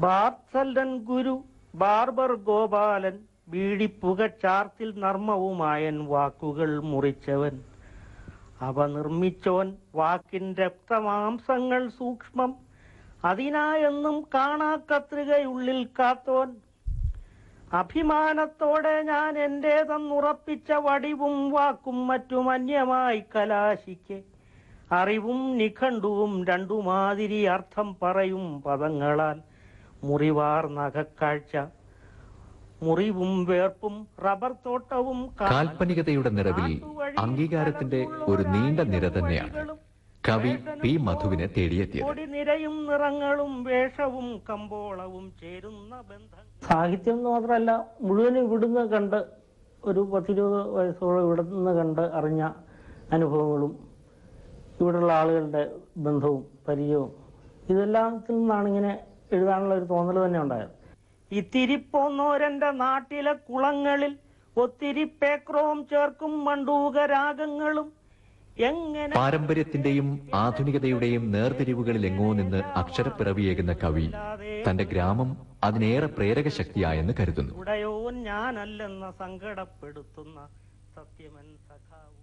വാത്സല്യൻ ഗുരു barber Gopalan ബീഡിപ്പുകച്ചാർത്തിൽ നർമ്മവുമായൻ വാക്കുകൾ മുറിച്ചവൻ. അവ നിർമ്മിച്ചോൻ walk-in രക്തമാംസങ്ങൾ സൂക്ഷ്മം അതിനായെന്നും കാണാക്കത്രികയുള്ളിൽ കാത്തോൻ. അഭിമാനത്തോടെ ഞാൻ എന്റേതെന്നുറപ്പിച്ച വടിവും വാക്കും മറ്റും അന്യമായി കലാശിക്കെ അറിവും നിഘണ്ടുവും രണ്ടുമാതിരി അർത്ഥം പറയും പദങ്ങളാൽ മുറിവാർ നഖക്കാഴ്ച മുറിവും വേർപ്പും റബ്ബർ തോട്ടവും കാൽപ്പനികതയുടെ നിറവിൽ അംഗീകാരത്തിന്റെ ഒരു നീണ്ട നിര തന്നെയാണ് കവി പി മധുവിനെ തേടിയെത്തിയത്. നിരയും നിറങ്ങളും വേഷവും കമ്പോളവും ചേരുന്ന ബന്ധം. സാഹിത്യം എന്ന് മാത്രമല്ല, മുഴുവനും ഇവിടുന്ന് കണ്ട് ഒരു 10-20 വയസ്സോളം ഇവിടുന്ന് കണ്ട് അറിഞ്ഞ അനുഭവങ്ങളും ഇവിടെയുള്ള ആളുകളുടെ ബന്ധവും പരിചയവും ഇതെല്ലാത്തിൽ നിന്നാണ് ഇങ്ങനെ എഴുതാനുള്ള ഒരു തോന്നൽ തന്നെ ഉണ്ടായത്. ഇത്തിരി പോന്നോരെന്റെ നാട്ടിലെ കുളങ്ങളിൽ ഒത്തിരി പേക്രോം ചേർക്കും മണ്ടൂകരാഗങ്ങളും എങ്ങനെ. പാരമ്പര്യത്തിന്റെയും ആധുനികതയുടെയും നേർതിരിവുകളിൽ എങ്ങോ നിന്ന് അക്ഷരപ്പിറവിയേകുന്ന കവി തന്റെ ഗ്രാമം അതിനേറെ പ്രേരക ശക്തിയായെന്ന് കരുതുന്നു. ഉടയോൻ ഞാനല്ലെന്ന സങ്കടപ്പെടുത്തുന്ന സത്യമൻ സഖാവ്.